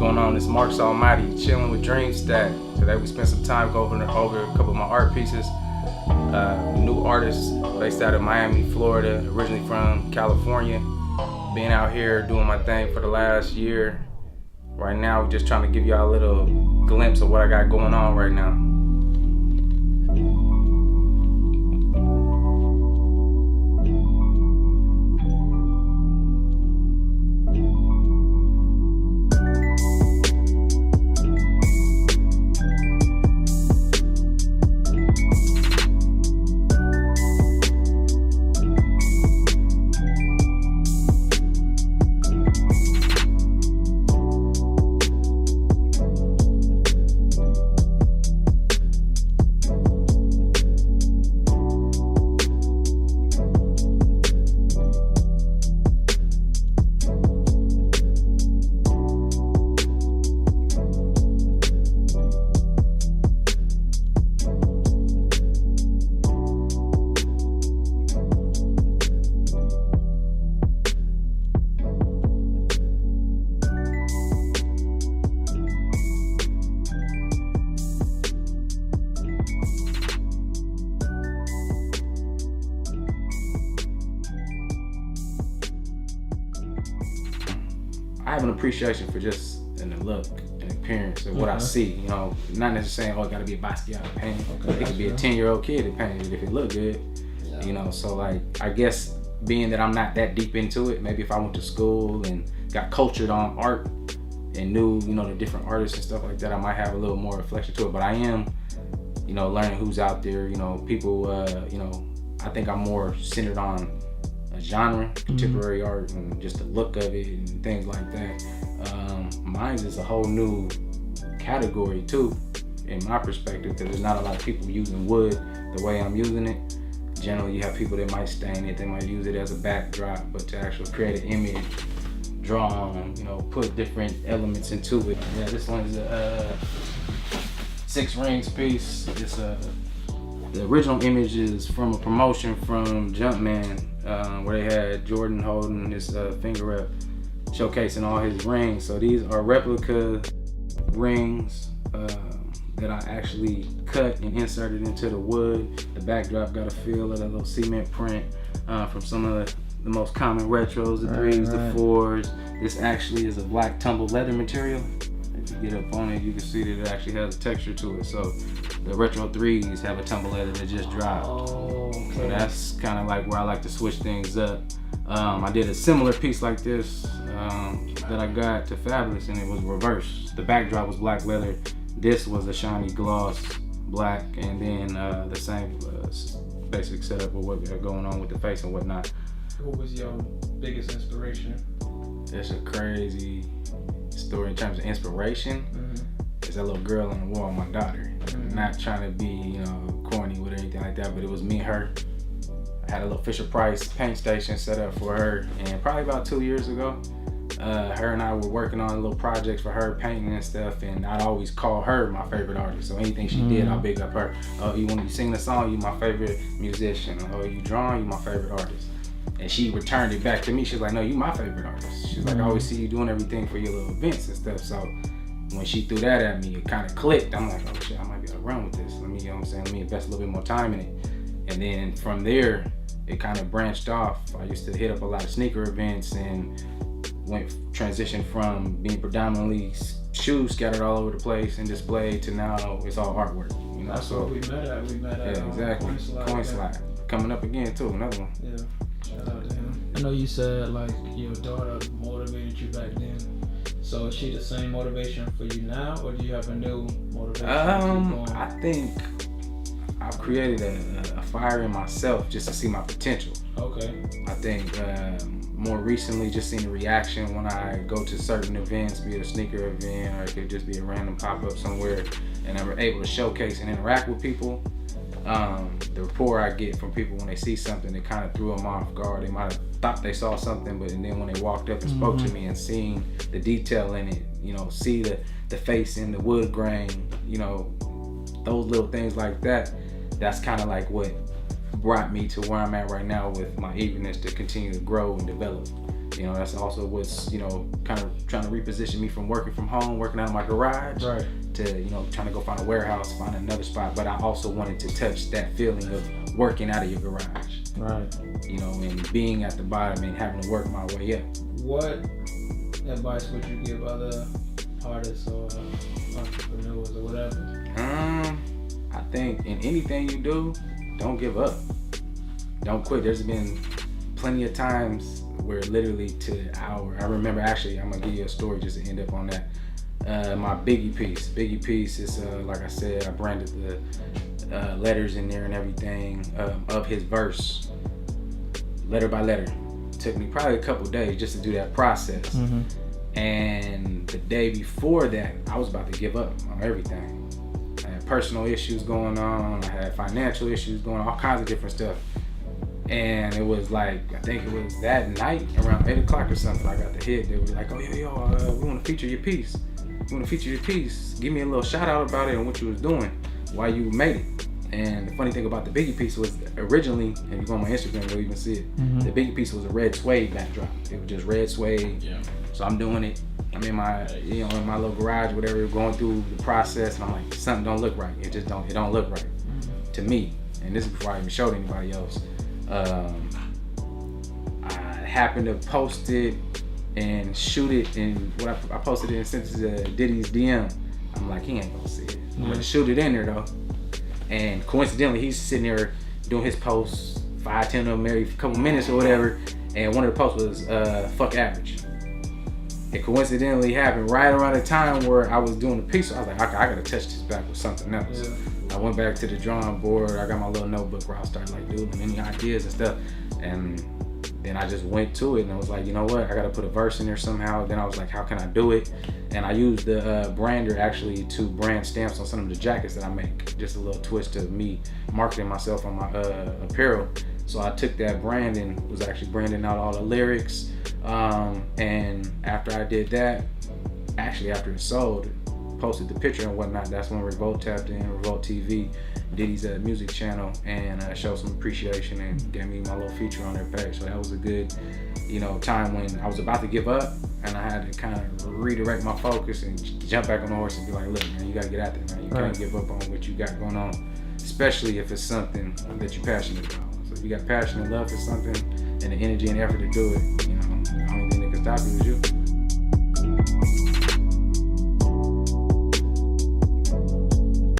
going on? It's Marx Almighty, chilling with Dream Stack. Today we spent some time going over a couple of my art pieces. New artists based out of Miami, Florida, originally from California. Being out here doing my thing for the last year. Right now, we're just trying to give y'all a little glimpse of what I got going on right now. I have an appreciation for just in the look and appearance of what I see. You know, not necessarily saying, oh, it got to be a Basquiat painting. It could be a 10-year-old kid that painted it if it looked good. Yeah. You know, so like, I guess being that I'm not that deep into it, maybe if I went to school and got cultured on art and knew, you know, the different artists and stuff like that, I might have a little more reflection to it. But I am, you know, learning who's out there. You know, people. You know, I think I'm more centered on a genre, contemporary art, and just the look of it and things like that. Mine is a whole new category too, in my perspective, because there's not a lot of people using wood the way I'm using it. Generally, you have people that might stain it, they might use it as a backdrop, but to actually create an image, draw on, you know, put different elements into it. Yeah, this one is a 6 rings piece. It's the original image is from a promotion from Jumpman, where they had Jordan holding his finger rep, showcasing all his rings. So these are replica rings that I actually cut and inserted into the wood. The backdrop got a feel of that little cement print from some of the most common retros, the 3s, the 4s. This actually is a black tumbled leather material. If you get up on it, you can see that it actually has a texture to it. So the retro 3s have a tumble leather that just dropped. Oh, okay. So that's kind of like where I like to switch things up. I did a similar piece like this that I got to Fabulous, and it was reversed. The backdrop was black leather. This was a shiny gloss black, and then the same basic setup of what we got going on with the face and whatnot. Who was your biggest inspiration? That's a crazy story in terms of inspiration. It's that little girl on the wall, my daughter. Not trying to be, you know, corny with anything like that, but it was me and her. I had a little Fisher-Price paint station set up for her, and probably about 2 years ago, her and I were working on little projects for her, painting and stuff, and I'd always call her my favorite artist. So anything she did, I'll big up her. Oh, when you sing the song, you my favorite musician. Oh, you drawing, you my favorite artist. And she returned it back to me. She was like, no, you my favorite artist. She's like, I always see you doing everything for your little events and stuff. So when she threw that at me, it kind of clicked. I'm like, oh shit, I might be able to run with this. Let me, you know what I'm saying, let me invest a little bit more time in it. And then from there, it kind of branched off. I used to hit up a lot of sneaker events and transitioned from being predominantly shoes scattered all over the place and displayed to now it's all artwork. You know, that's what we met at. We met at exactly. Coin Slide. Coming up again too, another one. Yeah, shout out to him. I know you said like your daughter motivated you back then. So is she the same motivation for you now, or do you have a new motivation? I think I've created a fire in myself just to see my potential. Okay. I think more recently, just seeing the reaction when I go to certain events, be it a sneaker event or it could just be a random pop-up somewhere, and I'm able to showcase and interact with people. The rapport I get from people when they see something that kind of threw them off guard. They might have thought they saw something, but and then when they walked up and spoke to me and seeing the detail in it, you know, see the face in the wood grain, you know, those little things like that, that's kind of like what brought me to where I'm at right now with my eagerness to continue to grow and develop. You know, that's also what's, you know, kind of trying to reposition me from working from home, working out of my garage, right, to, you know, trying to go find a warehouse, find another spot. But I also wanted to touch that feeling of working out of your garage. right. You know, and being at the bottom and having to work my way up. What advice would you give other artists or entrepreneurs or whatever? I think in anything you do, don't give up. Don't quit. There's been plenty of times where literally I remember, actually, I'm gonna give you a story just to end up on that. My Biggie piece is, like I said, I branded the letters in there and everything of his verse, letter by letter. It took me probably a couple days just to do that process. Mm-hmm. And the day before that, I was about to give up on everything. I had personal issues going on, I had financial issues going on, all kinds of different stuff. And it was like, I think it was that night around 8 o'clock or something, I got the hit. They were like, oh, yo, we want to feature your piece. Give me a little shout out about it and what you was doing, why you made it. And the funny thing about the Biggie piece was, originally, if you go on my Instagram, you'll even see it, Mm-hmm. the Biggie piece was a red suede backdrop. It was just red suede. Yeah. So I'm doing it. I'm in my, you know, in my little garage, whatever, going through the process, and I'm like, something don't look right. It don't look right to me. And this is before I even showed anybody else. I happened to post it and shoot it, and what I posted it and sent it to Diddy's DM. I'm like, he ain't gonna see it. I'm gonna shoot it in there though. And coincidentally, he's sitting there doing his posts, 5-10 of them every couple minutes or whatever. And one of the posts was fuck average. It coincidentally happened right around the time where I was doing the piece. So I was like, okay, I gotta touch this back with something else. Yeah. I went back to the drawing board. I got my little notebook where I started like doing any ideas and stuff. And then I just went to it and I was like, you know what? I gotta put a verse in there somehow. Then I was like, how can I do it? And I used the brander actually to brand stamps on some of the jackets that I make. Just a little twist of me marketing myself on my apparel. So I took that brand and was actually branding out all the lyrics. And after I did that, actually after it sold, posted the picture and whatnot, that's when Revolt tapped in, Revolt TV, Diddy's music channel, and showed some appreciation and gave me my little feature on their page. So that was a good, you know, time when I was about to give up and I had to kind of redirect my focus and jump back on the horse and be like, look, man, you gotta get out there, man. You can't give up on what you got going on, especially if it's something that you're passionate about. So if you got passion and love for something and the energy and effort to do it, you know, the only thing that can stop you is you.